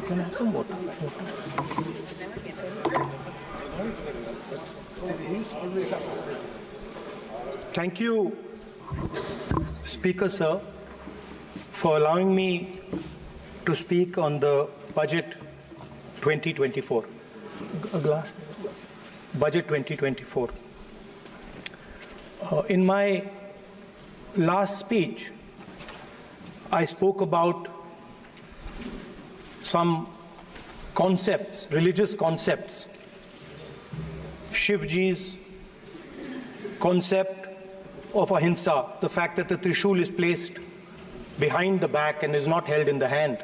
Can I have some water? Thank you, Speaker Sir, for allowing me to speak on the Budget 2024. A glass. Budget 2024. In my last speech, I spoke about some concepts, religious concepts. Shivji's concept of ahimsa, the fact that the Trishul is placed behind the back and is not held in the hand.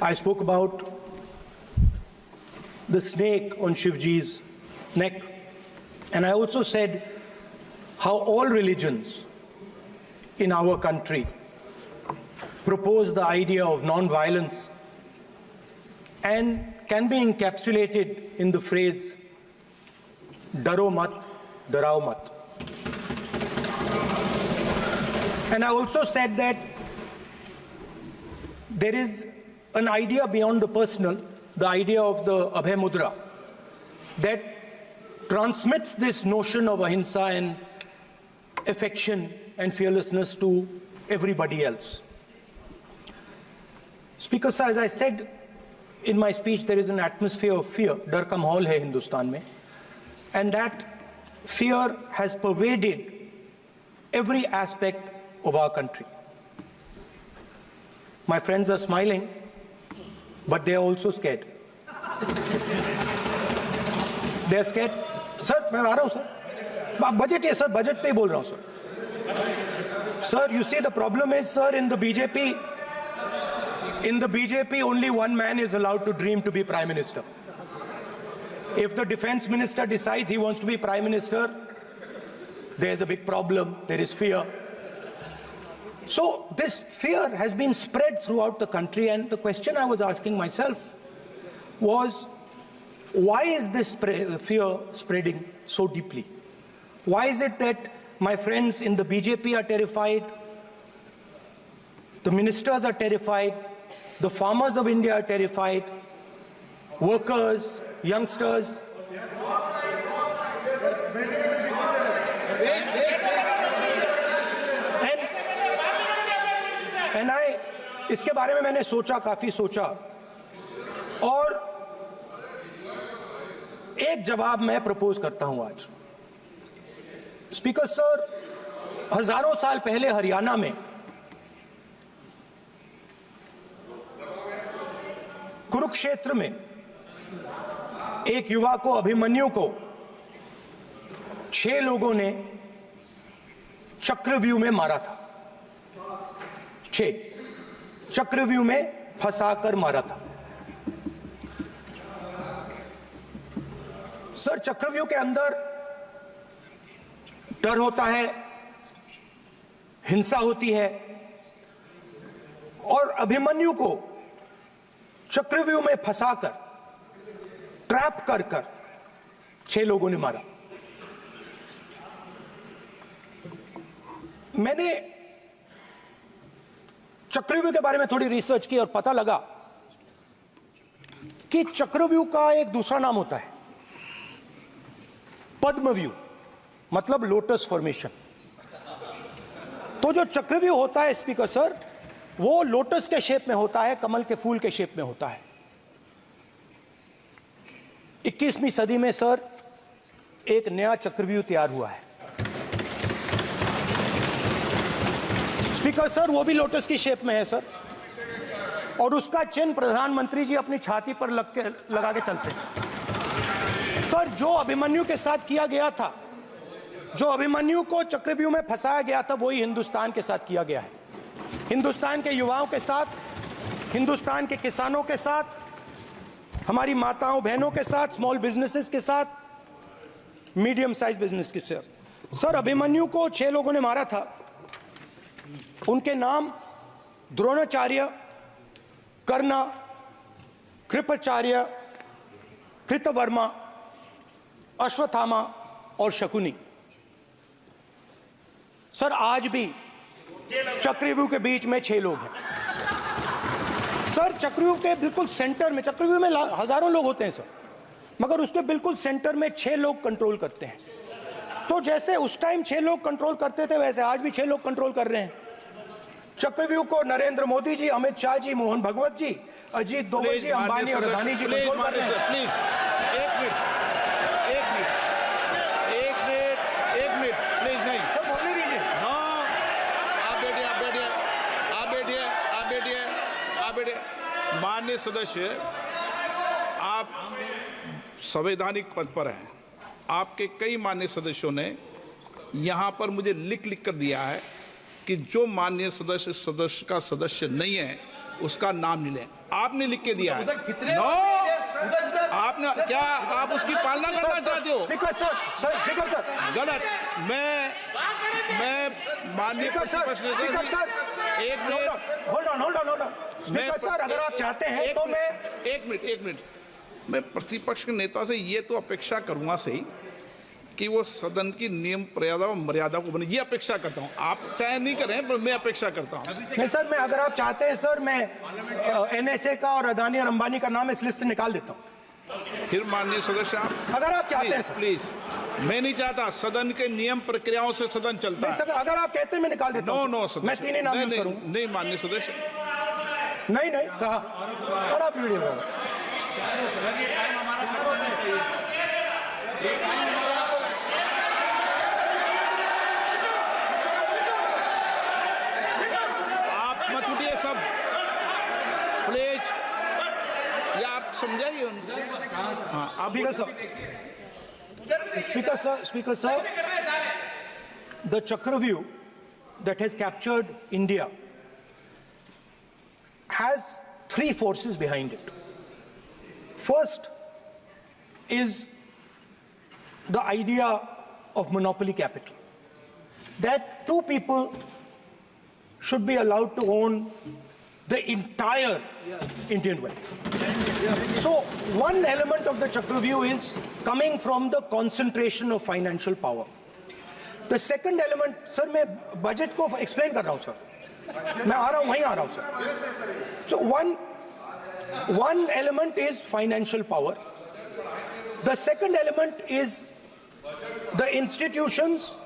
I spoke about the snake on Shivji's neck. And I also said how all religions in our country propose the idea of non-violence and can be encapsulated in the phrase, Daro mat, darao mat. And I also said that there is an idea beyond the personal, the idea of the Abhay Mudra, that transmits this notion of ahimsa and affection and fearlessness to everybody else. Speaker Sir, as I said in my speech, there is an atmosphere of fear, dar ka mahol hai Hindustan mein, and that fear has pervaded every aspect of our country. My friends are smiling, but they are also scared. They are scared. Sir, मैं आ रहा हूँ sir. Budget है sir, budget पे ही बोल रहा हूँ sir. Sir, you see the problem is sir, in the BJP only one man is allowed to dream to be Prime Minister. If the Defense Minister decides he wants to be Prime Minister, there's a big problem, there is fear. So this fear has been spread throughout the country, and the question I was asking myself was, why is this fear spreading so deeply? Why is it that my friends in the BJP are terrified, the ministers are terrified, the farmers of India are terrified, workers, youngsters? And इसके बारे में मैंने सोचा, काफी सोचा, और एक जवाब मैं प्रपोज करता हूं आज। स्पीकर सर, हजारों साल पहले हरियाणा में कुरुक्षेत्र में एक युवा को, अभिमन्यु को 6 लोगों ने चक्रव्यूह में मारा था। 6 चक्रव्यूह में फंसाकर मारा था। सर, चक्रव्यूह के अंदर डर होता है, हिंसा होती है, और अभिमन्यु को चक्रव्यूह में फंसाकर, ट्रैप कर 6 लोगों ने मारा। मैंने चक्रव्यूह के बारे में थोड़ी रिसर्च की और पता लगा कि चक्रव्यूह का एक दूसरा नाम होता है पद्मव्यूह, मतलब लोटस फॉर्मेशन। तो जो चक्रव्यूह होता है स्पीकर सर, वो लोटस के शेप में होता है, कमल के फूल के शेप में होता है। 21वीं सदी में सर एक नया चक्रव्यूह तैयार हुआ है स्पीकर सर, वो भी लोटस की शेप में है सर, और उसका चिन्ह प्रधानमंत्री जी अपनी छाती पर लगा के चलते हैं। सर, जो अभिमन्यु के साथ किया गया था, जो अभिमन्यु को चक्रव्यूह में फंसाया गया था, वही हिंदुस्तान के साथ किया गया है। हिंदुस्तान के युवाओं के साथ, हिंदुस्तान के किसानों के साथ, हमारी माताओं बहनों के साथ, स्मॉल बिजनेसेस के साथ, मीडियम साइज बिजनेस के साथ। सर, अभिमन्यु को 6 लोगों ने मारा था। उनके नाम द्रोणाचार्य, कर्णा, कृपाचार्य, कृतवर्मा, अश्वत्थामा और शकुनी। सर, आज भी चक्रव्यूह के बीच में 6 लोग हैं। सर चक्रव्यूह के बिल्कुल सेंटर में, चक्रव्यूह में हजारों लोग होते हैं सर, मगर उसके बिल्कुल सेंटर में 6 लोग कंट्रोल करते हैं। तो जैसे उस टाइम 6 लोग कंट्रोल करते थे, वैसे आज भी 6 लोग कंट्रोल कर रहे हैं चक्रव्यूह को। नरेंद्र मोदी जी, अमित शाह जी, मोहन भगवत जी, अजीत दोवल जी, अंबानी और अदानी जी कंट्रोल कर रहे हैं। प्लीज एक मिनट प्लीज। नहीं सर बोलने दीजिए। हाँ, आप बैठिए। माननीय सदस्य, आप संवैधानिक पद पर हैं। आपके कई माननीय सदस्यों ने यहाँ पर मुझे लिख कर दिया है कि जो माननीय सदस्य का सदस्य नहीं है उसका नाम नहीं लें। आपने लिख के दिया है। नो, आपने क्या, आप उसकी पालना करना चाहते हो? स्पीकर सर गलत। मैं माननीय एक minute, hold on speaker sir, अगर आप चाहते हैं तो मैं एक मिनट मैं प्रतिपक्ष के नेता से ये तो अपेक्षा करूंगा सही कि वो सदन की नियम मर्यादा को बने, ये अपेक्षा करता हूं। आप चाहे नहीं करें, पर मैं अपेक्षा करता हूं। नहीं सर, मैं, अगर आप चाहते हैं सर, मैं एनएसए का और अदानी और अंबानी का नाम इस लिस्ट से निकाल देता हूं। फिर माननीय सदस्य, आप अगर आप चाहते हैं सर। प्लीज, मैं नहीं चाहता। सदन के नियम प्रक्रियाओं से सदन चलता है। अगर आप कहते हैं मैं निकाल देता हूं। नो सदस्य, मैं 3 ही नाम यूज करूंगा। नहीं माननीय सदस्य, नहीं कहा, और आप वीडियो सब प्लीज, या आप समझाइए उनको। हाँ, आप Speaker sir, the Chakravyuh that has captured India has 3 forces behind it. First is the idea of monopoly capital, that 2 people should be allowed to own the entire Indian wealth. So one element of the Chakravyuh is coming from the concentration of financial power. The second element, sir, मैं budget को explain कर रहा हूं sir, मैं आ रहा हूं, वहीं आ रहा हूं sir. So one element is financial power. The second element is the institutions,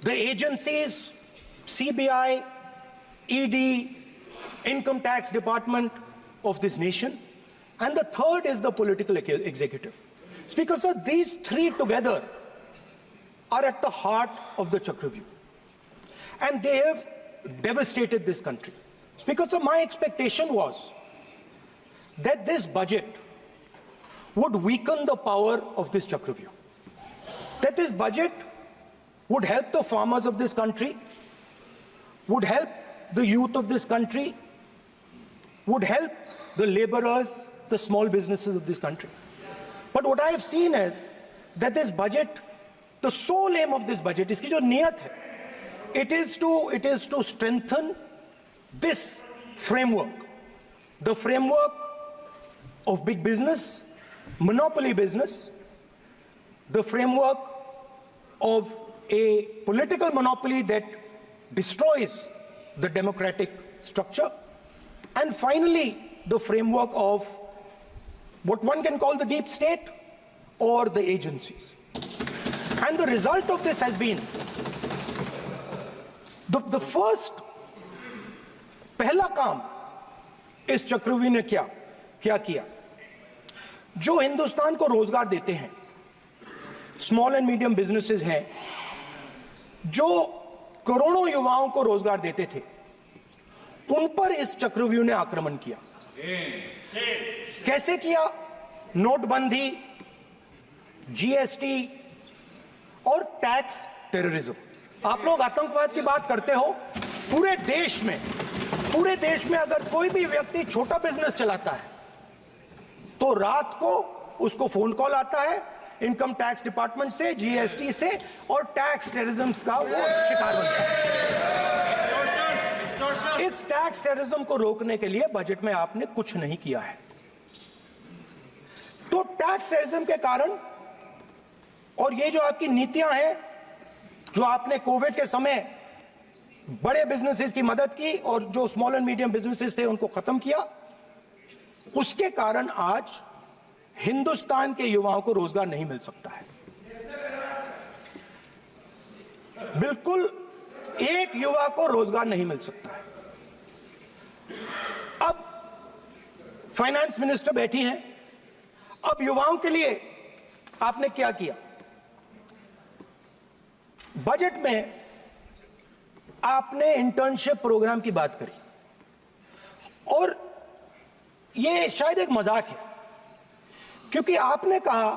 the agencies, CBI, ED, Income Tax Department of this nation, and the third is the political executive. Speaker sir, these 3 together are at the heart of the Chakravyuh, and they have devastated this country. Speaker sir, my expectation was that this budget would weaken the power of this Chakravyuh, that this budget would help the farmers of this country, would help the youth of this country, would help the laborers, the small businesses of this country. But what I have seen is that this budget, the sole aim of this budget, iski jo niyat hai, it is to strengthen this framework, the framework of big business, monopoly business, the framework of a political monopoly that destroys the democratic structure, and finally the framework of what one can call the deep state or the agencies. And the result of this has been the first पहला काम इस चक्रव्यूह ने क्या किया, जो हिंदुस्तान को रोजगार देते हैं, स्मॉल एंड मीडियम बिजनेसेस हैं, जो करोड़ों युवाओं को रोजगार देते थे, उन पर इस चक्रव्यूह ने आक्रमण किया। कैसे किया? नोटबंदी, जीएसटी और टैक्स टेररिज्म। आप लोग आतंकवाद की बात करते हो, पूरे देश में अगर कोई भी व्यक्ति छोटा बिजनेस चलाता है तो रात को उसको फोन कॉल आता है इनकम टैक्स डिपार्टमेंट से, जीएसटी से, और टैक्स टेररिज्म का वो शिकार बनता है। इस टैक्स टेररिज्म को रोकने के लिए बजट में आपने कुछ नहीं किया है। तो टैक्स टेररिज्म के कारण और ये जो आपकी नीतियां हैं, जो आपने कोविड के समय बड़े बिजनेसेस की मदद की और जो स्मॉल एंड मीडियम बिजनेसेस थे उनको खत्म किया, उसके कारण आज हिंदुस्तान के युवाओं को रोजगार नहीं मिल सकता है। बिल्कुल एक युवा को रोजगार नहीं मिल सकता है। अब फाइनेंस मिनिस्टर बैठी हैं, अब युवाओं के लिए आपने क्या किया? बजट में आपने इंटर्नशिप प्रोग्राम की बात करी और यह शायद एक मजाक है, क्योंकि आपने कहा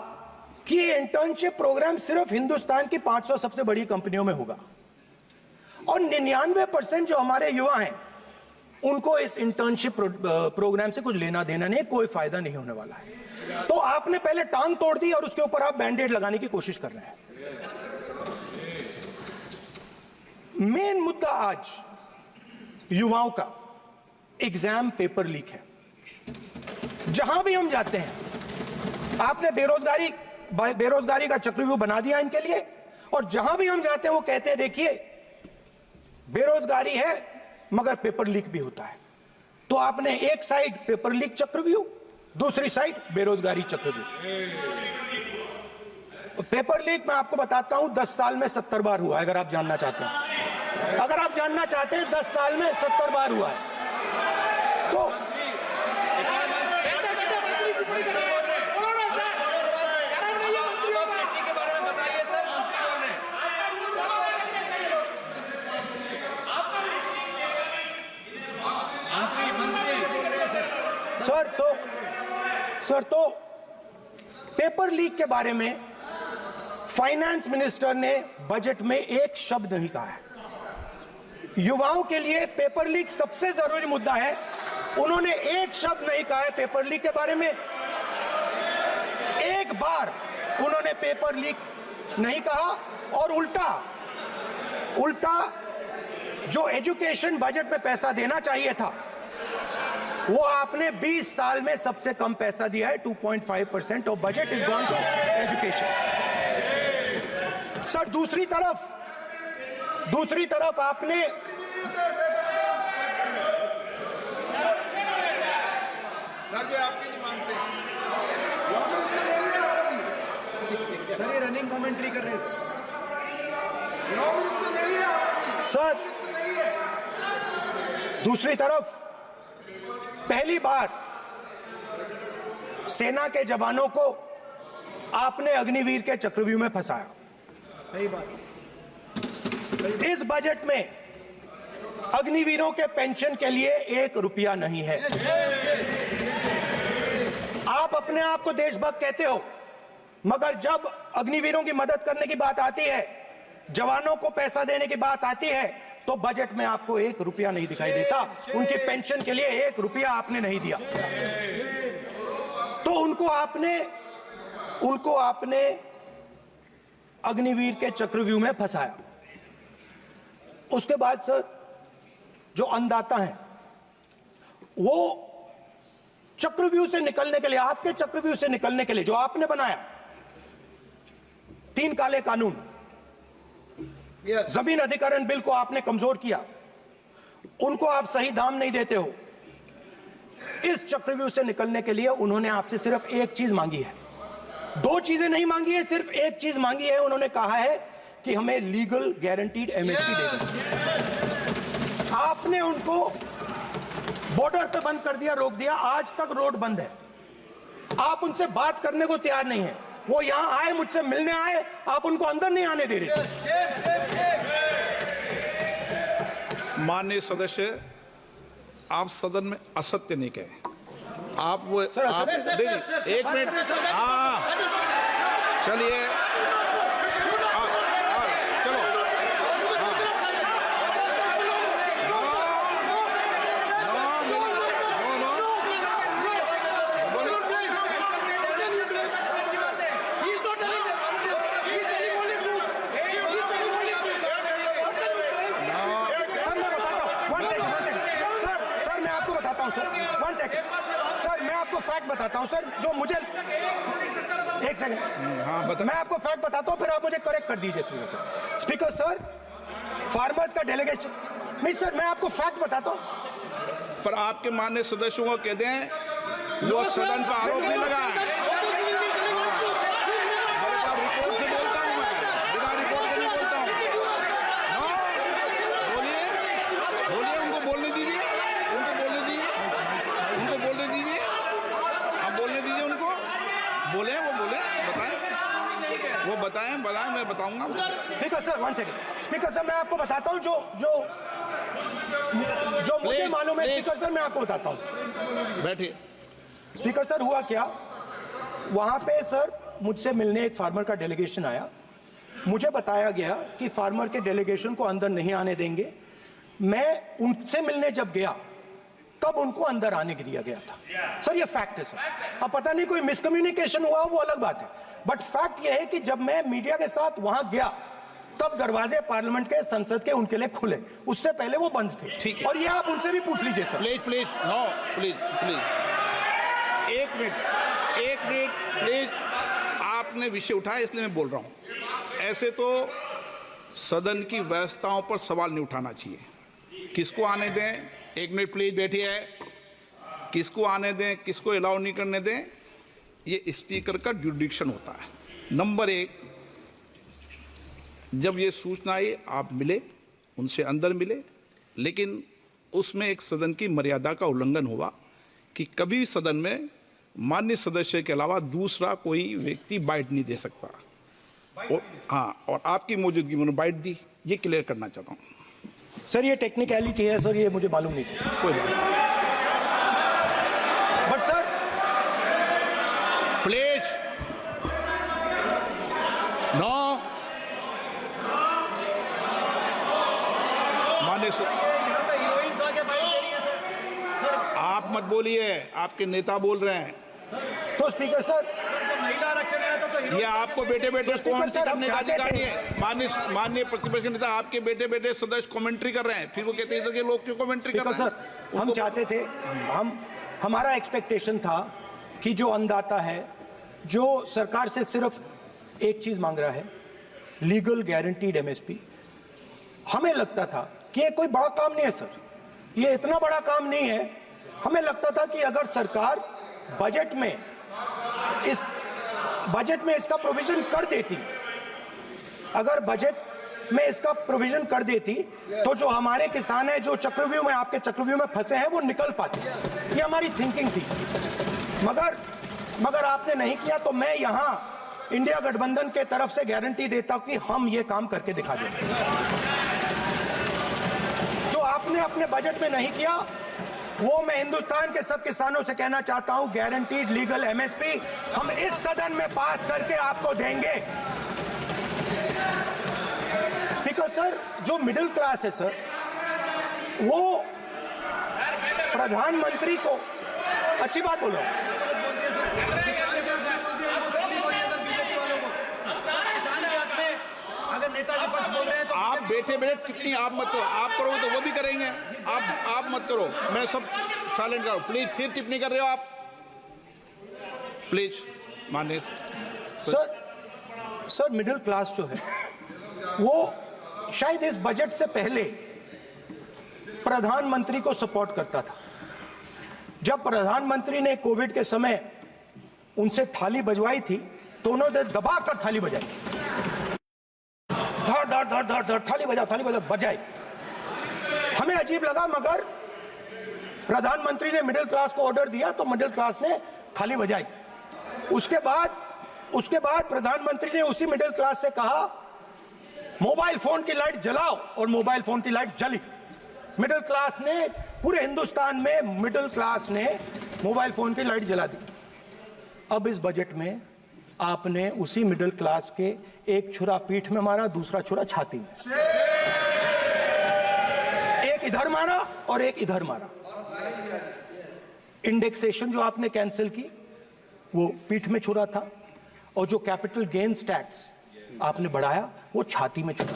कि ये इंटर्नशिप प्रोग्राम सिर्फ हिंदुस्तान की 500 सबसे बड़ी कंपनियों में होगा और 99% जो हमारे युवा हैं उनको इस इंटर्नशिप प्रोग्राम से कुछ लेना देना नहीं, कोई फायदा नहीं होने वाला है। तो आपने पहले टांग तोड़ दी और उसके ऊपर आप बैंडेड लगाने की कोशिश कर रहे हैं। मेन मुद्दा आज युवाओं का एग्जाम पेपर लीक है। जहां भी हम जाते हैं, आपने बेरोजगारी का चक्रव्यूह बना दिया इनके लिए, और जहां भी हम जाते हैं वो कहते हैं देखिए बेरोजगारी है मगर पेपर लीक भी होता है। तो आपने एक साइड पेपर लीक चक्रव्यूह, दूसरी साइड बेरोजगारी चक्रव्यूह। पेपर लीक मैं आपको बताता हूं 10 साल में 70 बार हुआ है। अगर आप जानना चाहते हैं, 10 साल में 70 बार हुआ है। तो सर तो पेपर लीक के बारे में फाइनेंस मिनिस्टर ने बजट में एक शब्द नहीं कहा है। युवाओं के लिए पेपर लीक सबसे जरूरी मुद्दा है, उन्होंने एक शब्द नहीं कहा है पेपर लीक के बारे में। एक बार उन्होंने पेपर लीक नहीं कहा और उल्टा जो एजुकेशन बजट में पैसा देना चाहिए था वो आपने 20 साल में सबसे कम पैसा दिया है। 2.5% of budget is gone to education. Sir दूसरी तरफ आपने आपकी नहीं मानते सर, ये रनिंग कमेंट्री कर रहे हैं सर। दूसरी तरफ पहली बार सेना के जवानों को आपने अग्निवीर के चक्रव्यूह में फंसाया। सही बात। इस बजट में अग्निवीरों के पेंशन के लिए 1 रुपया नहीं है। आप अपने आप को देशभक्त कहते हो, मगर जब अग्निवीरों की मदद करने की बात आती है, जवानों को पैसा देने की बात आती है, तो बजट में आपको 1 रुपया नहीं दिखाई देता। उनकी पेंशन के लिए 1 रुपया आपने नहीं दिया। तो उनको आपने अग्निवीर के चक्रव्यूह में फंसाया। उसके बाद सर जो अन्नदाता हैं वो चक्रव्यूह से निकलने के लिए, आपके चक्रव्यूह से निकलने के लिए जो आपने बनाया 3 काले कानून, जमीन अधिग्रहण बिल को आपने कमजोर किया, उनको आप सही दाम नहीं देते हो। इस चक्रव्यूह से निकलने के लिए उन्होंने आपसे सिर्फ एक चीज मांगी है, 2 चीजें नहीं मांगी है, सिर्फ एक चीज मांगी है। उन्होंने कहा है कि हमें लीगल गारंटीड एमएसपी दे दो। आपने उनको बॉर्डर पे बंद कर दिया, रोक दिया, आज तक रोड बंद है। आप उनसे बात करने को तैयार नहीं है। वो यहां आए, मुझसे मिलने आए, आप उनको अंदर नहीं आने दे रहे थे। माननीय सदस्य, आप सदन में असत्य नहीं कहे। आप वो सर, आप देखिए, एक मिनट, हाँ चलिए, चलो, सर मैं आपको फैक्ट बताता हूं सर, जो मुझे एक सेकंड, हाँ बता। मैं आपको फैक्ट बताता हूं, फिर आप मुझे करेक्ट कर दीजिए। स्पीकर सर, फार्मर्स का डेलीगेशन नहीं सर, मैं आपको फैक्ट बताता हूं। पर आपके माननीय सदस्यों को कह दें वो सदन पर आरोप नहीं लगा है। मेरे पास रिपोर्ट से बोलता हूँ मैं, बिना रिपोर्ट के नहीं बोलता हूँ। हाँ, बोलिए बोलिए, उनको बोलने दीजिए, उनको बोलने दीजिए, उनको बोलने दीजिए, आप बोलने दीजिए उनको, बोले वो बोले, बताएं, वो बताएं, मैं बताऊंगा। Speaker sir, 1 second. Speaker sir, मैं आपको बताता हूं जो मुझे मालूम है। स्पीकर सर, मैं आपको बताता हूं। बैठिए। स्पीकर सर, हुआ क्या, वहां पे सर मुझसे मिलने एक फार्मर का डेलीगेशन आया। मुझे बताया गया कि फार्मर के डेलीगेशन को अंदर नहीं आने देंगे। मैं उनसे मिलने जब गया तब उनको अंदर आने के दिया गया था। सर ये फैक्ट है सर। अब पता नहीं कोई मिसकम्युनिकेशन हुआ, वो अलग बात है, बट फैक्ट ये है कि जब मैं मीडिया के साथ वहां गया तब दरवाजे पार्लियामेंट के, संसद के उनके लिए खुले, उससे पहले वो बंद थे। ठीक है। और ये आप उनसे भी पूछ लीजिए sir. Please please, no please please, एक मिनट प्लीज। आपने विषय उठाया इसलिए मैं बोल रहा हूं। ऐसे तो सदन की व्यवस्थाओं पर सवाल नहीं उठाना चाहिए। किसको आने दें, एक मिनट प्लीज बैठिए, किसको आने दें, किसको अलाउ नहीं करने दें, ये स्पीकर का जुडिक्शन होता है। नंबर 1, जब ये सूचना आई आप मिले, उनसे अंदर मिले, लेकिन उसमें एक सदन की मर्यादा का उल्लंघन हुआ कि कभी भी सदन में माननीय सदस्य के अलावा दूसरा कोई व्यक्ति बाइट नहीं दे सकता। हाँ, और आपकी मौजूदगी में बाइट दी, ये क्लियर करना चाहता हूँ। सर ये टेक्निकलिटी है सर, ये मुझे मालूम नहीं थी। कोई बात नहीं। बट सर प्लीज, नो, माननीय यहाँ पे हीरोइंस आके बाइट दे रही है सर। आप मत बोलिए, आपके नेता बोल रहे हैं। तो स्पीकर सर, जब महिला आरक्षण आया था तो ये आपको बेटे बेटे कमेंट्री सर, हम करने का चाहते अधिकार थे। नहीं है। माननीय प्रतिपक्ष के नेता आपके बेटे बेटे सदस्य कमेंट्री कर रहे हैं, फिर वो कहते हैं कि लोग क्यों कमेंट्री कर स्पीकर रहे हैं। सर, हम चाहते थे, हमारा एक्सपेक्टेशन था कि जो अन्नदाता है, जो सरकार से सिर्फ एक चीज मांग रहा है, लीगल गारंटीड एमएसपी। हमें लगता था कि ये कोई बड़ा काम नहीं है सर, ये इतना बड़ा काम नहीं है। हमें लगता था कि अगर सरकार बजट में इसका प्रोविजन कर देती, अगर बजट में इसका प्रोविजन कर देती, तो जो हमारे किसान हैं जो चक्रव्यूह में, आपके चक्रव्यूह में फंसे हैं, वो निकल पाते। ये हमारी थिंकिंग थी, मगर आपने नहीं किया। तो मैं यहां इंडिया गठबंधन के तरफ से गारंटी देता हूं कि हम ये काम करके दिखा देंगे। जो आपने अपने बजट में नहीं किया, वो मैं हिंदुस्तान के सब किसानों से कहना चाहता हूं, गारंटीड लीगल एमएसपी हम इस सदन में पास करके आपको देंगे। स्पीकर सर, जो मिडिल क्लास है सर, वो प्रधानमंत्री को, अच्छी बात बोलो, अगर नेताजी पक्ष बोल रहे हैं तो आप बैठे बैठे टिप्पणी आप मत करो, आप करोगे तो वो भी करेंगे। आप मत करो, मैं सब साइलेंट करो प्लीज। फिर टिप्पणी कर रहे हो आप, प्लीज। माननीय सर मिडिल क्लास जो है वो शायद इस बजट से पहले प्रधानमंत्री को सपोर्ट करता था। जब प्रधानमंत्री ने कोविड के समय उनसे थाली बजवाई थी तो उन्होंने दबाकर थाली बजाई, धड़ धड़ धड़ धड़ धड़ थाली बजा बजाई। हमें अजीब लगा, मगर प्रधानमंत्री ने मिडिल क्लास को ऑर्डर दिया तो मिडिल क्लास ने थाली बजाई। उसके बाद प्रधानमंत्री ने उसी मिडिल क्लास से कहा, मोबाइल फोन की लाइट जलाओ, और मोबाइल फोन की लाइट जली। मिडिल क्लास ने, पूरे हिंदुस्तान में मिडिल क्लास ने मोबाइल फोन की लाइट जला दी। अब इस बजट में आपने उसी मिडिल क्लास के एक छुरा पीठ में मारा, दूसरा छुरा छाती में, एक इधर मारा और एक इधर मारा। इंडेक्सेशन जो आपने कैंसिल की वो पीठ में छुरा था, और जो कैपिटल गेन्स टैक्स आपने बढ़ाया वो छाती में छुरा।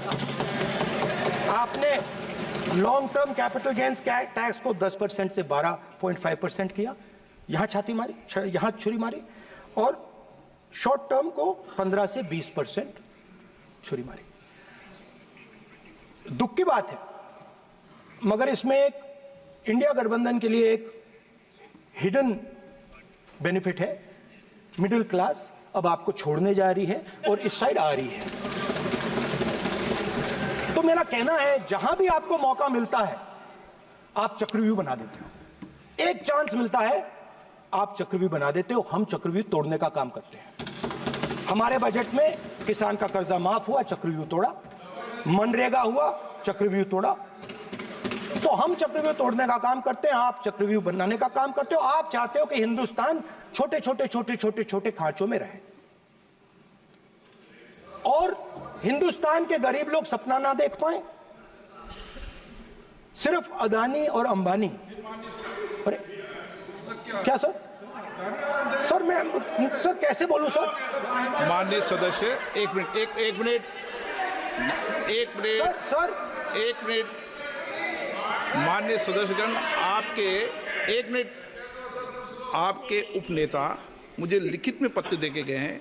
आपने long term capital gains tax को 10% से 12.5% किया, यहां छाती मारी, यहां छुरी मारी, और शॉर्ट टर्म को 15 से 20% छुरी मारी। दुख की बात है, मगर इसमें एक इंडिया गठबंधन के लिए एक हिडन बेनिफिट है, मिडिल क्लास अब आपको छोड़ने जा रही है और इस साइड आ रही है। तो मेरा कहना है जहां भी आपको मौका मिलता है आप चक्रव्यूह बना देते हो। एक चांस मिलता है आप चक्रव्यूह बना देते हो, हम चक्रव्यूह तोड़ने का काम करते हैं। हमारे बजट में किसान का कर्जा माफ हुआ, चक्रव्यूह तोड़ा, मनरेगा हुआ, चक्रव्यूह तोड़ा। तो हम चक्रव्यूह तोड़ने का काम करते हैं, आप चक्रव्यूह बनाने का काम करते हो। आप चाहते हो कि हिंदुस्तान छोटे छोटे छोटे छोटे छोटे खांचों में रहे और हिंदुस्तान के गरीब लोग सपना ना देख पाए। सिर्फ अदानी और अंबानी। अरे क्या सर? सर मैं सर कैसे बोलूं सर? माननीय सदस्य एक मिनट सर माननीय सदस्यगण, आपके उपनेता मुझे लिखित में पत्र देके गए हैं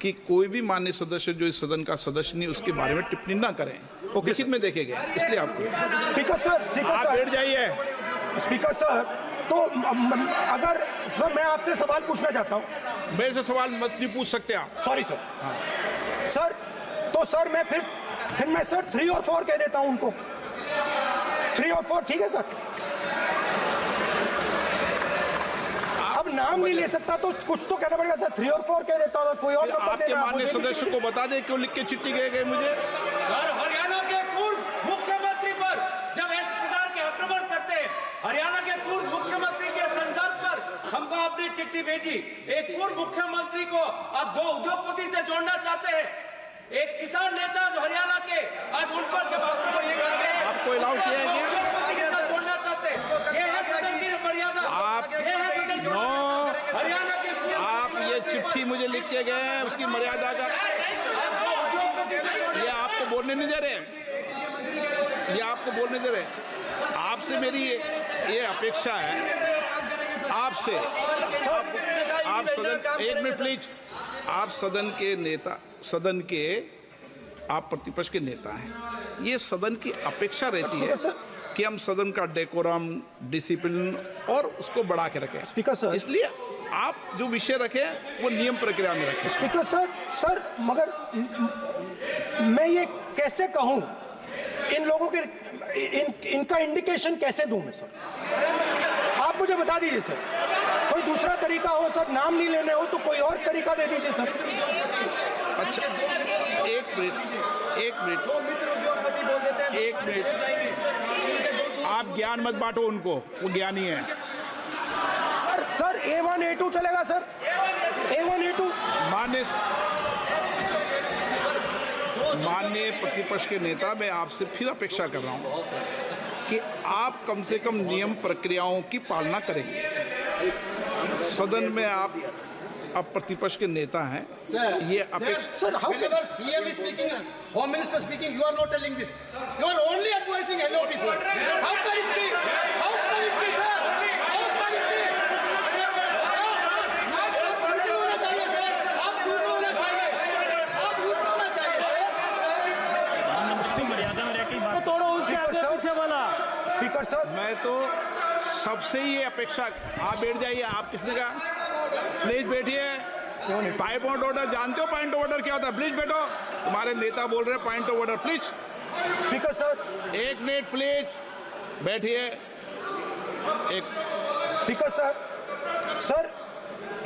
कि कोई भी माननीय सदस्य जो इस सदन का सदस्य नहीं उसके बारे में टिप्पणी ना करें। लिखित में देखे गए, इसलिए आपको स्पीकर सर आप बैठ जाइए। स्पीकर सर, तो अगर सर मैं आपसे सवाल पूछना चाहता हूं। मेरे से सवाल मत नहीं पूछ सकते आप। Sorry sir. सर तो सर मैं फिर मैं सर 3 और 4 कह देता हूं उनको। 3 और 4 ठीक है सर? अब नाम नहीं ले सकता तो कुछ तो कहना पड़ेगा सर। 3 और 4 कह देता हूं, कोई और नंबर आपके देना। माननीय सदस्य को बता दें क्यों लिख के चिट्ठी गए मुझे। सर, हरियाणा के पूर्व मुख्यमंत्री पर जब इस प्रकार के आक्रमण करते हैं, हरियाणा के पूर्व मुख्यमंत्री के संदर्भ पर हमको आपने चिट्ठी भेजी। एक पूर्व मुख्यमंत्री को आप 2 उद्योगपति से जोड़ना चाहते हैं, एक किसान नेता जो हरियाणा के, आज उन पर जब आपको अलाउ किया है क्या? उद्योगपति के साथ जोड़ना चाहते हैं, ये है सदन की मर्यादा। आप हरियाणा के आप ये चिट्ठी मुझे लिख के गए हैं, उसकी मर्यादा का ये आपको बोलने नहीं दे रहे, ये आपको बोलने दे रहे। आपसे मेरी ये अपेक्षा है आपसे। आप सदन, एक मिनट प्लीज। आप सदन के नेता, सदन के आप प्रतिपक्ष के नेता हैं। ये सदन की अपेक्षा रहती है कि हम सदन का डेकोरम, डिसिप्लिन और उसको बढ़ा के रखें। स्पीकर सर, इसलिए आप जो विषय रखें वो नियम प्रक्रिया में रखें। स्पीकर सर मगर मैं ये कैसे कहूं, इन लोगों के इनका इंडिकेशन कैसे दूं मैं सर? आप मुझे बता दीजिए सर, कोई दूसरा तरीका हो सर, नाम नहीं लेने हो तो कोई और तरीका दे दीजिए सर। अच्छा एक मिनट आप ज्ञान मत बांटो उनको, वो ज्ञानी है। सर A1 A2 चलेगा सर? A1 A2 माननीय प्रतिपक्ष के नेता, मैं आपसे फिर अपेक्षा कर रहा हूं कि आप कम से कम नियम प्रक्रियाओं की पालना करेंगे। सदन में आप प्रतिपक्ष के नेता हैं, ये अपेक्षा। Sir how Whenever PM is speaking, Home Minister speaking, you are not telling this. You are only advising LOP, sir. How can it be? How can it be, sir? How can it be? आप duty होना चाहिए, sir. आप duty होना चाहिए. आप duty होना चाहिए, sir. तोड़ो उसके आगे पीछे वाला। स्पीकर सर, मैं तो सबसे ही ये अपेक्षा। आप बैठ जाइए। आप किसने कहा? प्लीज बैठिए। पॉइंट ऑफ ऑर्डर जानते हो? पॉइंट ऑफ ऑर्डर क्या होता है? प्लीज बैठो। तुम्हारे नेता बोल रहे हैं point of order, please. Speaker sir, एक मिनट प्लीज बैठिए। एक स्पीकर सर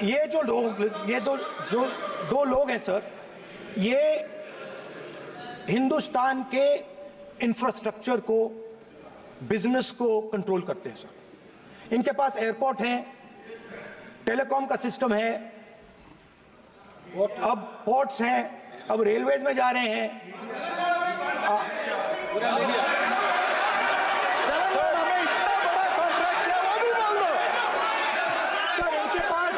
ये जो लोग, ये दो लोग हैं सर, ये हिंदुस्तान के इंफ्रास्ट्रक्चर को, बिजनेस को कंट्रोल करते हैं सर। इनके पास एयरपोर्ट है, टेलीकॉम का सिस्टम है, अब पोर्ट्स हैं, अब रेलवेज में जा रहे हैं। सर हमें इतना बड़ा कॉन्ट्रैक्ट दिया, वो भी बोल दो सर। इनके पास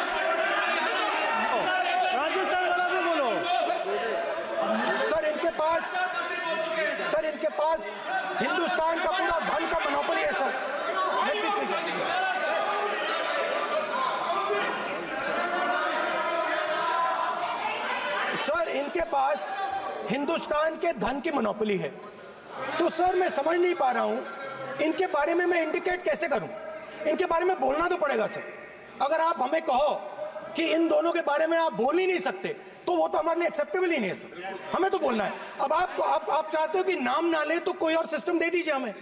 राजस्थान वाला भी बोलो। सर इनके पास हिंदुस्तान का पूरा धन का मोनोपोली है सर। सर इनके पास हिंदुस्तान के धन की मोनोपोली है। तो सर मैं समझ नहीं पा रहा हूं इनके बारे में मैं इंडिकेट कैसे करूं। इनके बारे में बोलना तो पड़ेगा सर। अगर आप हमें कहो कि इन दोनों के बारे में आप बोल ही नहीं सकते तो वो तो हमारे लिए एक्सेप्टेबल ही नहीं है सर। हमें तो बोलना है। अब आप चाहते हो कि नाम ना ले तो कोई और सिस्टम दे दीजिए हमें।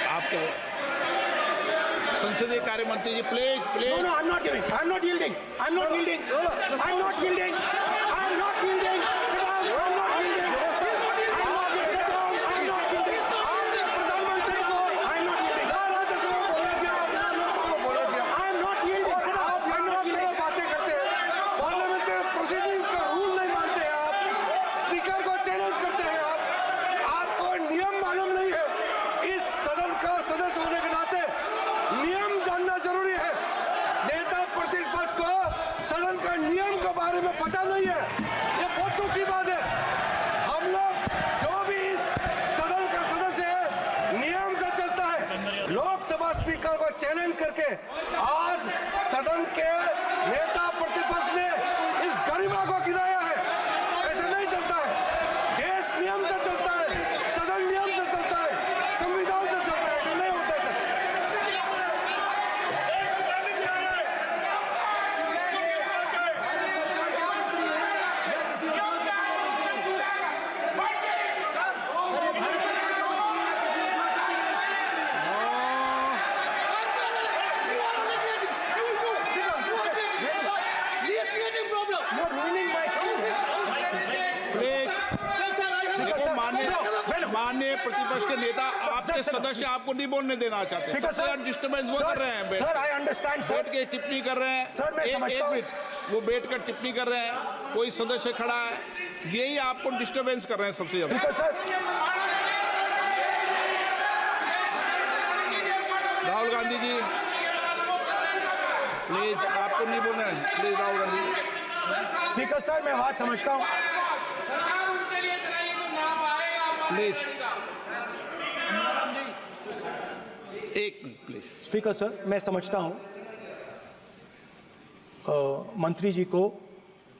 आपके संसदीय कार्य मंत्री जी please No, no, I'm not giving. I'm not yielding. I'm not yielding. I'm not yielding. I'm not yielding. Sit down. I'm not yielding. I'm not yielding. Sit down. I'm not yielding. आपने प्रधानमंत्री को I'm not yielding. Rajya Sabha में बोले दिया, लोकसभा में बोले दिया। I'm not yielding. Sit down. आप I'm not से yielding. बातें करते हैं, पार्लियामेंट्री प्रोसीडिंग्स का रूल नहीं मानते हैं आप, स्पीकर को चैलेंज करते हैं आप, आपको नियम मालूम नहीं है। इस सदन का सदस्य होने के नाते नियम जानना जरूरी है। नेता प्रतिपक्ष को सदन का नियम के बारे में पता नहीं है, ये बहुत दुख की बात है। हम लोग जो भी इस सदन का सदस्य है नियम से चलता है। लोकसभा स्पीकर को चैलेंज करके आज सदन के नेता प्रतिपक्ष ने इस गरिमा को गिराया है। ऐसा नहीं चलता है। देश नियम से चलता है, सदन नियम से चलता है, संविधान से चलता है। ऐसा नहीं होता है sir. You're ruining my case. Please देखो माननीय प्रतिपक्ष के नेता आपके सदस्य आपको नहीं बोलने देना चाहते। ठीक है सबसे सर। डिस्टर्बेंस वो कर रहे हैं बैठ सर, I understand, sir. बैठ के टिप्पणी कर रहे हैं। सर, मैं एक समझता हूं। मिनट वो बैठ कर टिप्पणी कर रहे हैं, कोई सदस्य खड़ा है, यही आपको डिस्टर्बेंस कर रहे हैं सबसे ज्यादा। ठीक है सर। राहुल गांधी जी प्लीज, आपको नहीं बोलना है, please Rahul Gandhi ji. Speaker sir, मैं बात समझता हूँ। प्लीज एक मिनट प्लीज। स्पीकर सर, मैं समझता हूँ मंत्री जी को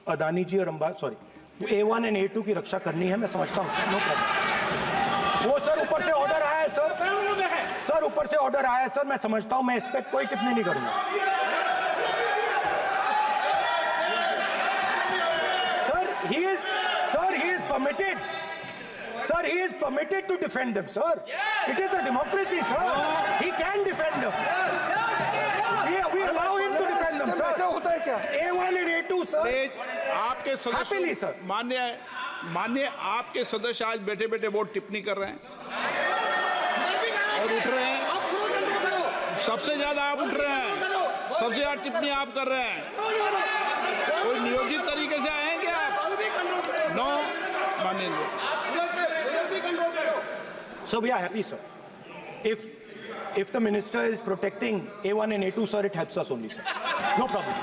अदानी जी और A1 एंड A2 की रक्षा करनी है, मैं समझता हूँ। No problem. वो सर ऊपर से ऑर्डर आया है सर। सर ऊपर से ऑर्डर आया है सर, मैं समझता हूँ। मैं इस पर कोई टिप्पणी नहीं करूंगा। Sir, he is permitted. Sir, he is permitted to defend them, sir. It is a democracy, sir. He can defend them. We allow him to defend them, ऐसा sir. होता है क्या? A1 and A2, sir. Please आपके Happily, सदस्य sir. मान्य आपके सदस्य आज बैठे बैठे बहुत टिप्पणी कर रहे हैं और उठ रहे हैं। सबसे ज्यादा आप उठ रहे हैं, सबसे ज्यादा टिप्पणी आप कर रहे हैं। कोई नियोजित तरीके से आए हैं क्या आप? नो मानिए। So we are happy, sir. If the minister is protecting A1 and A2, sir, it helps us only, sir. No problem.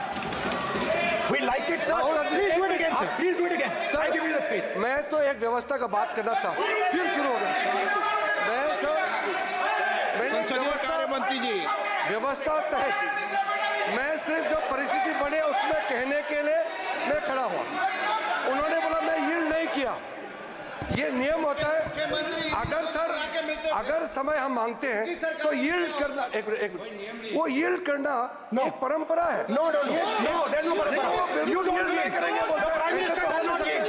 We like it, sir. Please do it again, sir. Please do it again. Sir, I give you the space. मैं तो एक व्यवस्था का बात करना था, फिर शुरू हो गया। मैं सर संसदीय कार्य मंत्री जी व्यवस्था तहत मैं सिर्फ जो परिस्थिति बने उसमें कहने के लिए मैं खड़ा हुआ। उन्होंने बोला मैं यील्ड नहीं किया। ये नियम होता है। अगर समय हम मांगते हैं तो यील्ड करना वो यील्ड करना एक परंपरा है। No, there's no parampara. You don't नहीं yield. करेंगे The Prime Minister does not yield.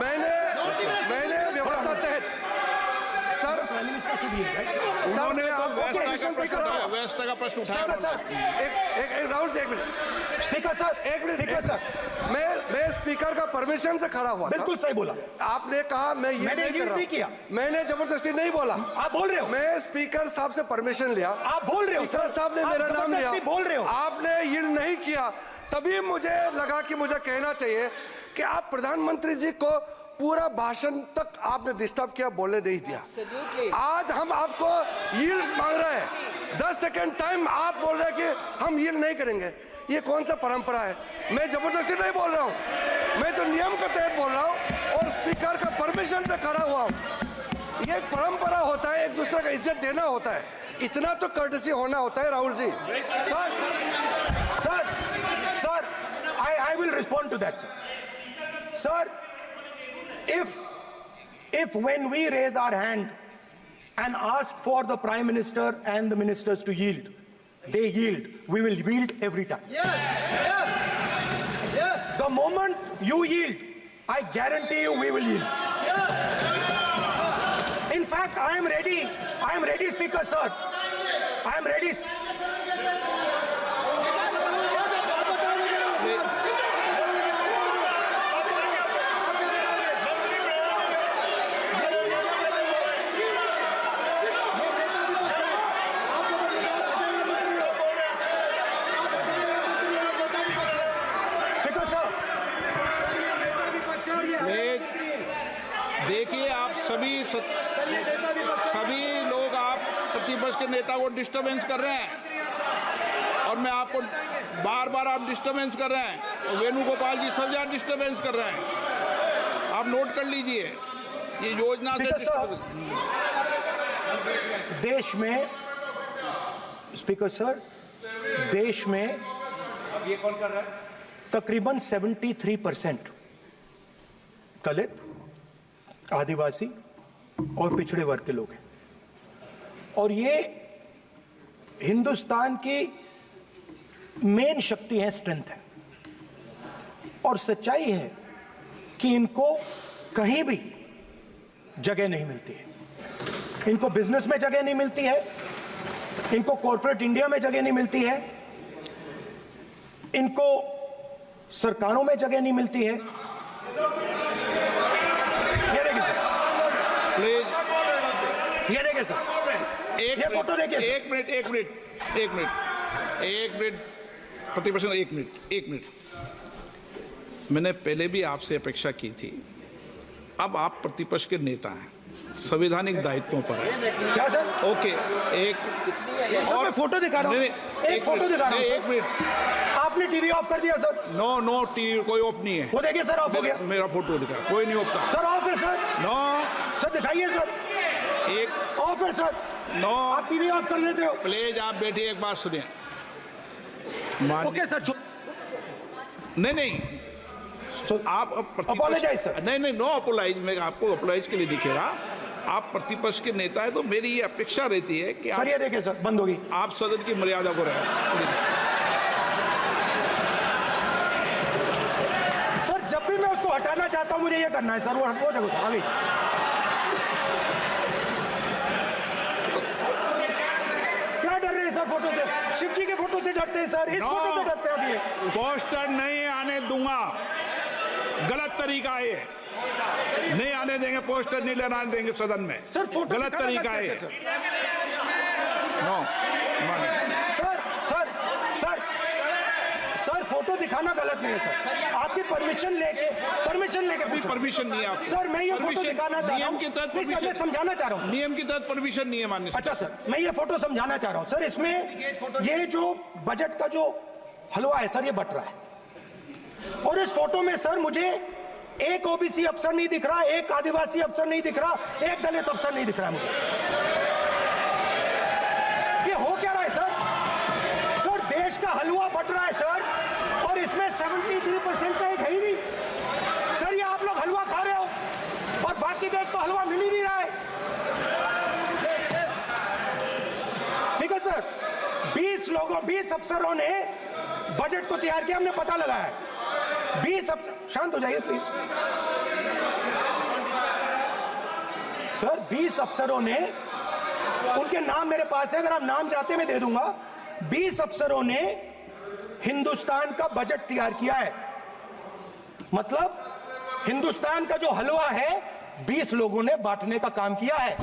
मैंने व्यवस्था तहत सर उन्होंने तो व्यवस्था का प्रश्न उठाया। Speaker, sir. एक राहुल जी, एक मिनट। Speaker, sir. एक मिनट। Speaker, sir. मैं स्पीकर का परमिशन से खड़ा हुआ था। बिल्कुल सही बोला। आपने कहा मैं ये मैंने नहीं कर yield रहा नहीं किया। मैंने जबरदस्ती नहीं बोला। आप बोल रहे हो। मैं स्पीकर साहब से परमिशन लिया। आप बोल रहे हो, स्पीकर सर। साहब ने आप मेरा नाम लिया। जबरदस्ती बोल रहे हो। आपने यील्ड नहीं किया, तभी मुझे लगा कि मुझे कहना चाहिए कि आप प्रधानमंत्री जी को पूरा भाषण तक आपने डिस्टर्ब किया, बोलने नहीं दिया। आज हम आपको यील्ड मांग रहे हैं, 10 सेकंड टाइम आप बोल रहे हैं कि हम यील्ड नहीं करेंगे। ये कौन सा परंपरा है? मैं जबरदस्ती नहीं बोल रहा हूँ, मैं तो नियम के तहत बोल रहा हूँ और स्पीकर का परमिशन से खड़ा हुआ हूँ। ये एक परंपरा होता है, एक दूसरे का इज्जत देना होता है, इतना तो कर्टसी होना होता है। Rahul ji Sir, I will respond to that, sir. Sir, if when we raise our hand and ask for the Prime Minister and the ministers to yield, they yield. We will yield every time. Yes. The moment you yield, I guarantee you we will yield. In fact, I am ready, Speaker Sir. I am ready. देखिए, आप सभी लोग आप प्रतिपक्ष के नेता को disturbance कर रहे हैं और मैं आपको बार बार आप डिस्टर्बेंस कर रहे हैं और वेणुगोपाल जी सब जगह डिस्टर्बेंस कर रहे हैं। आप नोट कर लीजिए, ये योजना से देश में, स्पीकर सर, देश में ये कौन कर रहा है? तकरीबन 73% दलित, आदिवासी और पिछड़े वर्ग के लोग हैं और ये हिंदुस्तान की मेन शक्ति है, स्ट्रेंथ है। और सच्चाई है कि इनको कहीं भी जगह नहीं मिलती है। इनको बिजनेस में जगह नहीं मिलती है, इनको कॉर्पोरेट इंडिया में जगह नहीं मिलती है, इनको सरकारों में जगह नहीं मिलती है। ये देखिए सर, ये फोटो देखिए। एक मिनट प्रतिपक्ष, एक मिनट। मैंने पहले भी आपसे अपेक्षा की थी, अब आप प्रतिपक्ष के नेता हैं, संवैधानिक दायित्वों पर है। क्या सर? ओके, एक सर, मैं फोटो दिखा रहा हूँ। एक फोटो दिखा रहा हूँ। एक मिनट, आपने टीवी ऑफ कर दिया सर? नो टीवी कोई ऑफ नहीं है। वो देखिए सर, ऑफ हो गया। मेरा फोटो दिखा, कोई नहीं ऑफ था सर। ऑफ है सर? नो सर, दिखाइए सर। एक ऑफ है सर। नो, आप टीवी ऑफ कर लेते हो? प्लीज आप बैठिए, एक बात सुनिए। Okay sir. नहीं, आप अपोलोजाइज सर। नहीं, नो अपोलाइज। मैं आपको अपोलाइज के लिए नहीं कह रहा। आप प्रतिपक्ष के नेता है तो मेरी ये अपेक्षा रहती है कि सर, ये देखिए सर, बंद होगी। आप सदन की मर्यादा को रखें। सर, जब भी मैं उसको हटाना चाहता हूं मुझे ये करना है सर। वो देखो आगे। क्या डर रहे हैं सर फोटो से? शिव जी के फोटो से डरते हैं सर, इस फोटो से डरते हैं अभी। पोस्टर नहीं आने दूंगा, गलत तरीका है। नहीं आने देंगे, पोस्टर नहीं लेने देंगे सदन में। सर, फोटो गलत तरीका है। नो सर, फोटो दिखाना गलत नहीं है सर। आपकी परमिशन लेके परमिशन नहीं है आपको। सर, मैं ये फोटो दिखाना चाह रहा हूँ। नियम के तहत नहीं सर, मैं समझाना चाह रहा हूँ। नियम के तहत परमिशन नहीं है माननीय। अच्छा सर, मैं ये फोटो समझाना चाह रहा हूँ सर। इसमें ये जो बजट का जो हलवा है सर, ये बट रहा है और इस फोटो में सर मुझे एक ओबीसी अफसर नहीं दिख रहा, एक आदिवासी अफसर नहीं दिख रहा, एक दलित अफसर नहीं दिख रहा है मुझे। ये हो क्या रहा है सर? सर, देश का हलवा बट रहा है सर और इसमें 73% का एक है ही नहीं सर। ये आप लोग हलवा खा रहे हो और बाकी देश को हलवा मिल ही नहीं रहा है। ठीक है सर, 20 अफसरों ने बजट को तैयार किया, हमने पता लगाया। 20 अफसर, शांत हो जाइए प्लीज सर। 20 अफसरों ने, उनके नाम मेरे पास है, अगर आप नाम चाहते हैं मैं दे दूंगा। 20 अफसरों ने हिंदुस्तान का बजट तैयार किया है। मतलब हिंदुस्तान का जो हलवा है 20 लोगों ने बांटने का काम किया है।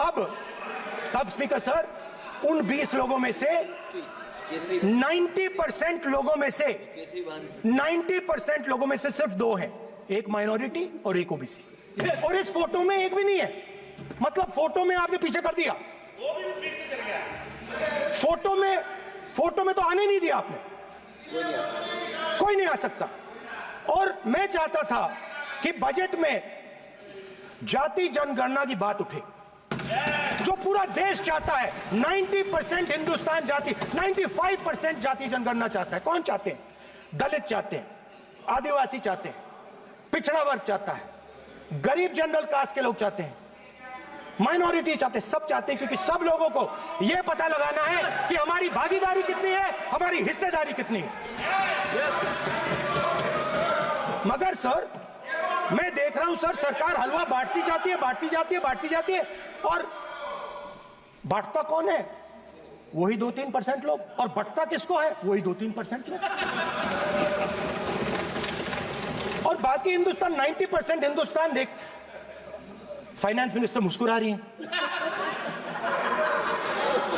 अब स्पीकर सर, उन 20 लोगों में से 90% लोगों में से सिर्फ 2 हैं, एक माइनॉरिटी और एक ओबीसी। और इस फोटो में एक भी नहीं है। मतलब फोटो में आपने पीछे कर दिया। फोटो में तो आने नहीं दिया आपने। कोई नहीं आ सकता। और मैं चाहता था कि बजट में जाति जनगणना की बात उठे, जो पूरा देश चाहता है। 90% हिंदुस्तान जाति, 95% जाति जनगणना चाहता है। कौन चाहते हैं? दलित चाहते हैं, आदिवासी चाहते हैं, पिछड़ा वर्ग चाहता है, गरीब जनरल कास्ट के लोग चाहते हैं, माइनॉरिटी चाहते, सब चाहते हैं, क्योंकि सब लोगों को यह पता लगाना है कि हमारी भागीदारी कितनी है, हमारी हिस्सेदारी कितनी है। मगर सर मैं देख रहा हूं सर, सरकार हलवा बांटती जाती है, बांटती जाती है, बांटती जाती है, और बांटता कौन है? वही 2-3% लोग, और बंटता किसको है? वही 2-3% लोग, और बाकी हिंदुस्तान 90% हिंदुस्तान देख। फाइनेंस मिनिस्टर मुस्कुरा रही हैं,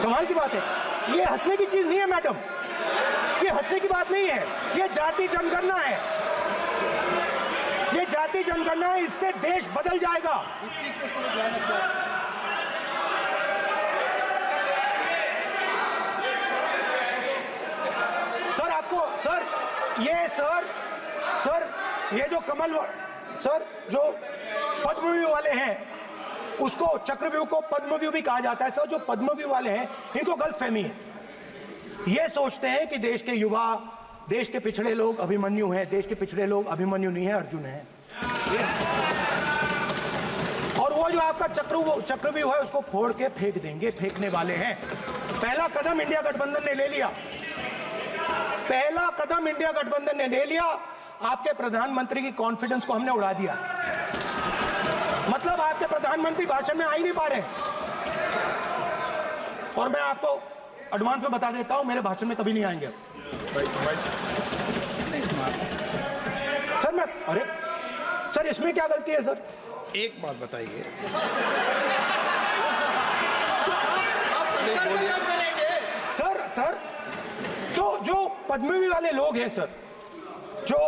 कमाल की बात है। ये हंसने की चीज नहीं है मैडम, ये हंसने की बात नहीं है, ये जाति जनगणना है, ये जाति जनगणना है, इससे देश बदल जाएगा। सर आपको सर ये जो कमल सर जो पद्मव्यूह वाले हैं, उसको चक्रव्यूह को पद्मव्यूह भी कहा जाता है। सर जो पद्मव्यूह वाले हैं इनको गलतफहमी है, ये सोचते हैं कि देश के युवा, देश के पिछड़े लोग अभिमन्यु हैं, देश के पिछड़े लोग अभिमन्यु नहीं है, अर्जुन है। और वो जो आपका चक्रव्यूह है उसको फोड़ के फेंक देंगे, फेंकने वाले हैं। पहला कदम इंडिया गठबंधन ने ले लिया, पहला कदम इंडिया गठबंधन ने ले लिया। आपके प्रधानमंत्री की कॉन्फिडेंस को हमने उड़ा दिया, मतलब आपके प्रधानमंत्री भाषण में आ ही नहीं पा रहे। और मैं आपको एडवांस में बता देता हूं, मेरे भाषण में कभी नहीं आएंगे सर। अरे सर इसमें क्या गलती है सर? एक बात बताइए, सर तो जो पद्मव्यूह वाले लोग हैं सर, जो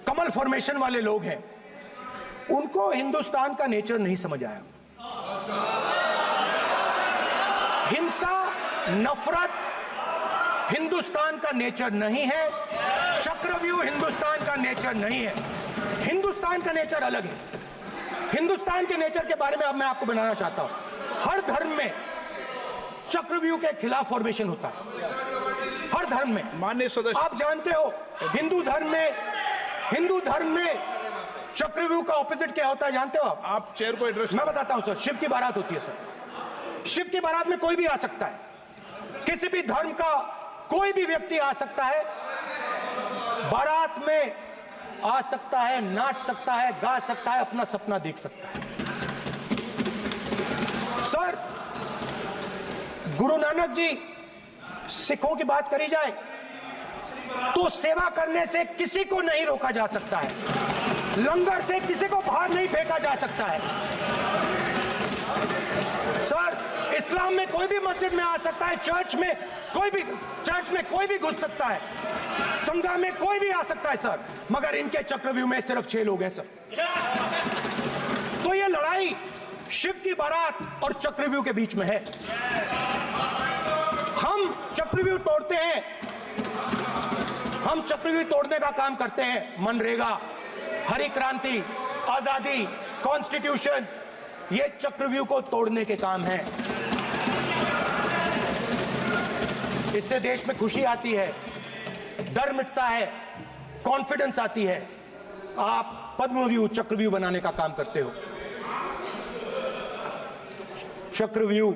कमल फॉर्मेशन वाले लोग हैं, उनको हिंदुस्तान का नेचर नहीं समझ आया। हिंसा, नफरत हिंदुस्तान का नेचर नहीं है, चक्रव्यूह हिंदुस्तान का नेचर नहीं है। हिंदुस्तान का नेचर अलग है। हिंदुस्तान के नेचर के बारे में अब मैं आपको बनाना चाहता हूं। हर धर्म में चक्रव्यूह के खिलाफ फॉर्मेशन होता है, हर धर्म में। माननीय सदस्य, आप जानते हो हिंदू धर्म में चक्रव्यूह का ऑपोजिट क्या होता है, जानते हो आप चेयर को एड्रेस। मैं बताता हूं सर, शिव की बारात होती है सर, शिव की बारात में कोई भी आ सकता है, किसी भी धर्म का कोई भी व्यक्ति आ सकता है, बारात में आ सकता है, नाच सकता है, गा सकता है, अपना सपना देख सकता है। सर गुरु नानक जी, सिखों की बात करी जाए तो सेवा करने से किसी को नहीं रोका जा सकता है, लंगर से किसी को बाहर नहीं फेंका जा सकता है। सर इस्लाम में कोई भी मस्जिद में आ सकता है, चर्च में कोई भी घुस सकता है, संघा में कोई भी आ सकता है सर, मगर इनके चक्रव्यूह में सिर्फ 6 लोग हैं सर। तो ये लड़ाई शिव की बारात और चक्रव्यूह के बीच में है। हम चक्रव्यूह तोड़ते हैं, हम चक्रव्यूह तोड़ने का काम करते हैं। मनरेगा, हरी क्रांति, आजादी, कॉन्स्टिट्यूशन, ये चक्रव्यूह को तोड़ने के काम है। इससे देश में खुशी आती है, डर मिटता है, कॉन्फिडेंस आती है। आप पद्मव्यूह चक्रव्यूह बनाने का काम करते हो। चक्रव्यूह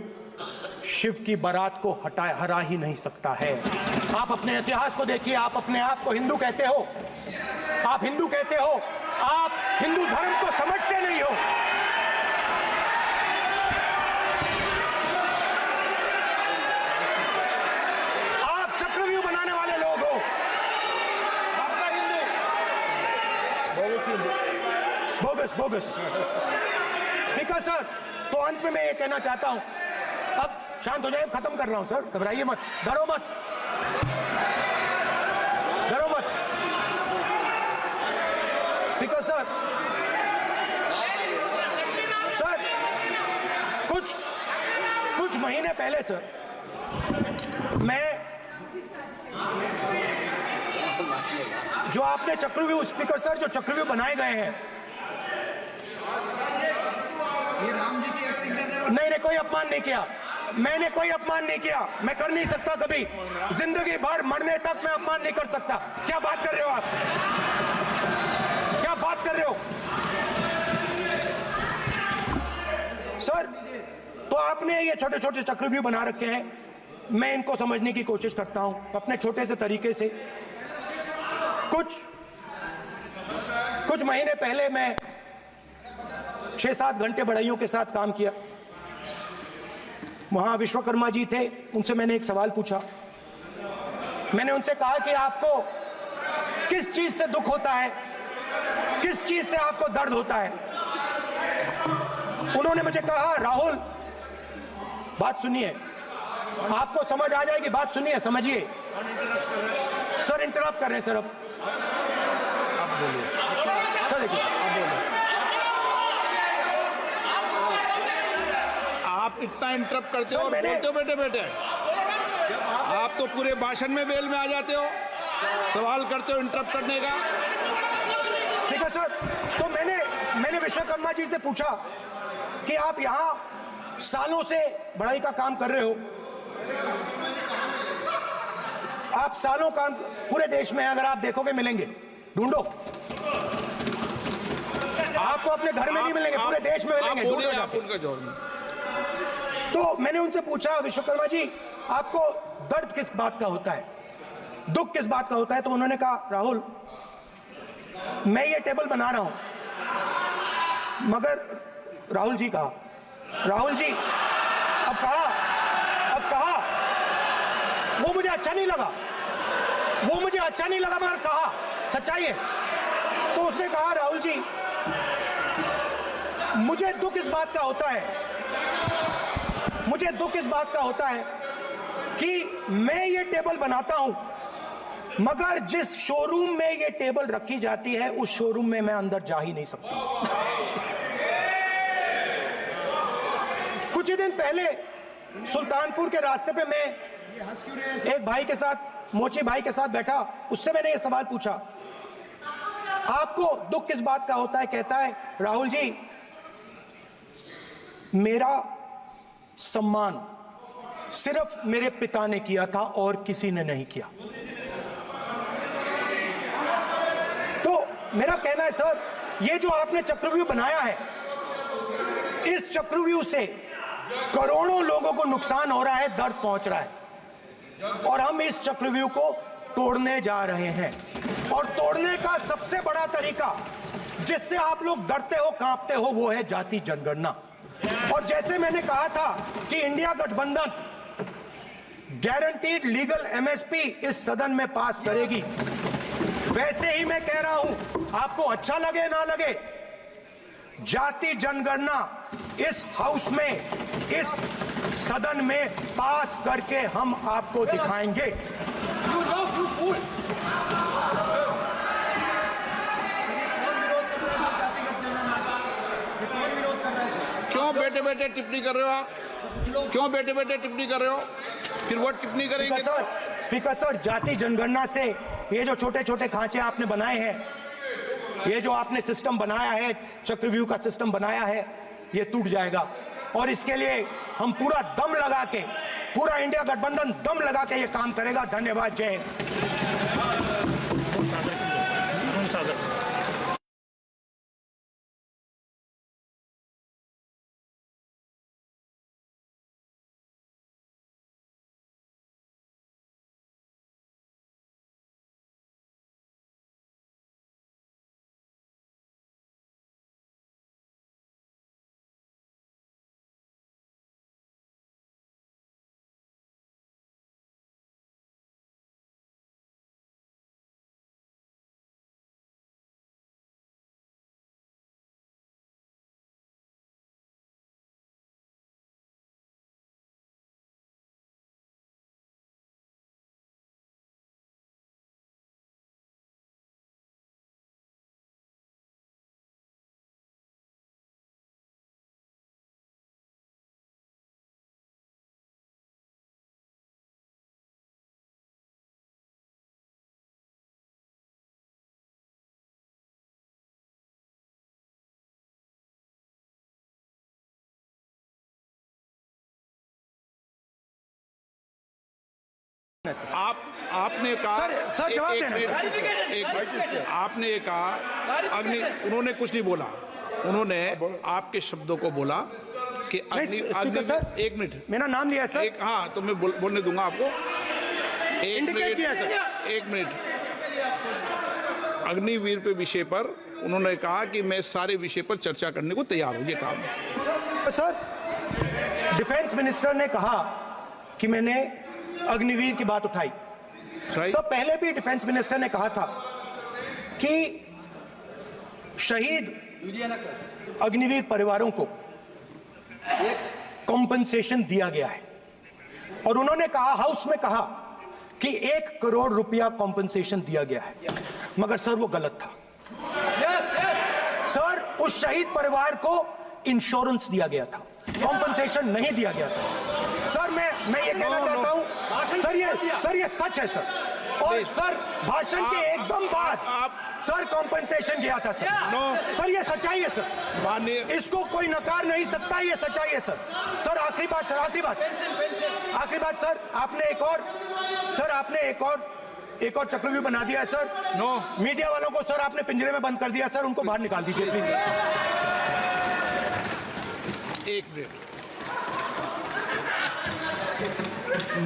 शिव की बारात को हरा ही नहीं सकता है। आप अपने इतिहास को देखिए, आप अपने आप को हिंदू कहते हो, आप हिंदू कहते हो, आप हिंदू धर्म को समझते नहीं हो। आप चक्रव्यूह बनाने वाले लोग हो, आपका हिंदू बोगस। स्पीकर सर, तो अंत में मैं ये कहना चाहता हूं, अब शांत हो जाए, खत्म कर रहा हूं सर, घबराइए मत, डरो मत। स्पीकर सर, कुछ महीने पहले सर, मैं जो आपने चक्रव्यूह, स्पीकर सर, जो चक्रव्यूह बनाए गए हैं, नहीं, कोई अपमान नहीं किया, मैंने कोई अपमान नहीं किया, मैं कर नहीं सकता कभी, जिंदगी भर मरने तक मैं अपमान नहीं कर सकता। क्या बात कर रहे हो आप, क्या बात कर रहे हो सर, तो आपने ये छोटे छोटे चक्रव्यूह बना रखे हैं, मैं इनको समझने की कोशिश करता हूं अपने छोटे से तरीके से। कुछ महीने पहले मैं 6-7 घंटे बढ़इयों के साथ काम किया। वहां विश्वकर्मा जी थे, उनसे मैंने एक सवाल पूछा। मैंने उनसे कहा कि आपको किस चीज से दुख होता है, किस चीज से आपको दर्द होता है। उन्होंने मुझे कहा, राहुल बात सुनिए, आपको समझ आ जाएगी, बात सुनिए, समझिए। सर इंटरप्ट कर रहे हैं सर, अब बोलिए। सर देखिए, आप इतना इंटरप्ट करते हो और मैंने- बोलते हो बेटे बेटे, आप तो पूरे भाषण में बेल में आ जाते हो, सवाल करते हो इंटरप्ट करने का। ठीक है सर, तो मैंने विश्वकर्मा जी से पूछा कि आप यहां सालों से बढ़ाई का काम कर रहे हो, आप सालों काम पूरे देश में अगर आप देखोगे मिलेंगे, ढूंढो, आपको अपने घर में नहीं मिलेंगे, पूरे देश में मिलेंगे, ढूंढो आप जाके। उनका जवाब। तो मैंने उनसे पूछा, विश्वकर्मा जी आपको दर्द किस बात का होता है, दुख किस बात का होता है। तो उन्होंने कहा, राहुल मैं ये टेबल बना रहा हूं, मगर राहुल जी कहा, राहुल जी अब कहा वो मुझे अच्छा नहीं लगा, मगर कहा सच्चाई है। तो उसने कहा, राहुल जी मुझे दुख इस बात का होता है कि मैं ये टेबल बनाता हूं, मगर जिस शोरूम में ये टेबल रखी जाती है उस शोरूम में मैं अंदर जा ही नहीं सकता। कुछ ही दिन पहले सुल्तानपुर के रास्ते पे मैं एक भाई के साथ, मोची भाई के साथ बैठा, उससे मैंने ये सवाल पूछा, आपको दुख किस बात का होता है। कहता है, राहुल जी मेरा सम्मान सिर्फ मेरे पिता ने किया था और किसी ने नहीं किया। तो मेरा कहना है सर, ये जो आपने चक्रव्यूह बनाया है, इस चक्रव्यूह से करोड़ों लोगों को नुकसान हो रहा है, दर्द पहुंच रहा है, और हम इस चक्रव्यूह को तोड़ने जा रहे हैं। और तोड़ने का सबसे बड़ा तरीका जिससे आप लोग डरते हो, कांपते हो, वो है जाति जनगणना। और जैसे मैंने कहा था कि इंडिया गठबंधन गारंटीड लीगल एमएसपी इस सदन में पास करेगी, वैसे ही मैं कह रहा हूं, आपको अच्छा लगे ना लगे, जाति जनगणना इस हाउस में, इस सदन में पास करके हम आपको दिखाएंगे। क्यों बेटे बेटे टिप्पणी कर रहे हो आप? क्यों बेटे बेटे टिप्पणी कर रहे हो? फिर वो टिप्पणी करेंगे। स्पीकर सर, जाति जनगणना से ये जो छोटे छोटे खांचे आपने बनाए हैं, ये जो आपने सिस्टम बनाया है, चक्रव्यूह का सिस्टम बनाया है, ये टूट जाएगा। और इसके लिए हम पूरा दम लगा के, पूरा इंडिया गठबंधन दम लगा के ये काम करेगा। धन्यवाद, जय हिंद। आपने कहा सर जवाब देना। आपने ये कहा, उन्होंने कुछ नहीं बोला, उन्होंने आपके शब्दों को बोला कि नहीं, स्पीकर सर, एक मिनट, मेरा नाम लिया है सर। एक, हाँ तो मैं बोलने दूंगा आपको। एक Indicate मिनट, किया है, सर। एक मिनट। अग्निवीर पे विषय पर उन्होंने कहा कि मैं सारे विषय पर चर्चा करने को तैयार हूं, ये कहा। सर, डिफेंस मिनिस्टर ने कहा कि मैंने अग्निवीर की बात उठाई। सर, पहले भी डिफेंस मिनिस्टर ने कहा था कि शहीद अग्निवीर परिवारों को कॉम्पनसेशन दिया गया है, और उन्होंने कहा, हाउस में कहा कि 1 करोड़ रुपया कॉम्पनसेशन दिया गया है, मगर सर वो गलत था। सर, उस शहीद परिवार को इंश्योरेंस दिया गया था, कॉम्पनसेशन नहीं दिया गया था। सर, मैं ये कहना चाहता हूं, सर ये सच है सर। और सर, भाषण के एकदम बाद सर कॉम्पनसेशन गया था सर। सर, ये सच्चाई है सर, इसको कोई नकार नहीं सकता, ये सच्चाई है सर। सर, आखिरी बात सर, आखिरी बात सर, आपने एक और चक्रव्यूह बना दिया है सर। मीडिया वालों को सर आपने पिंजरे में बंद कर दिया सर, उनको बाहर निकाल दीजिए प्लीज। एक मिनट,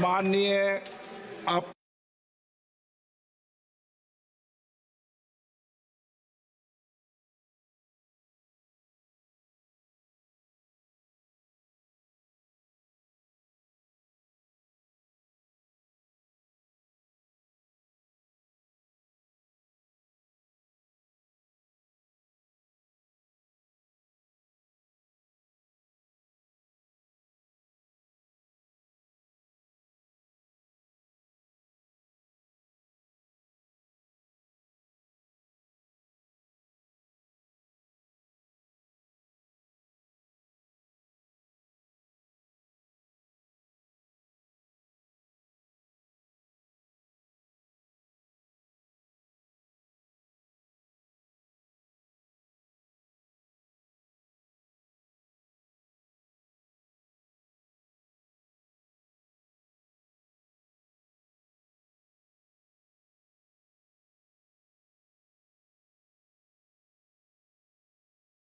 माननीय आप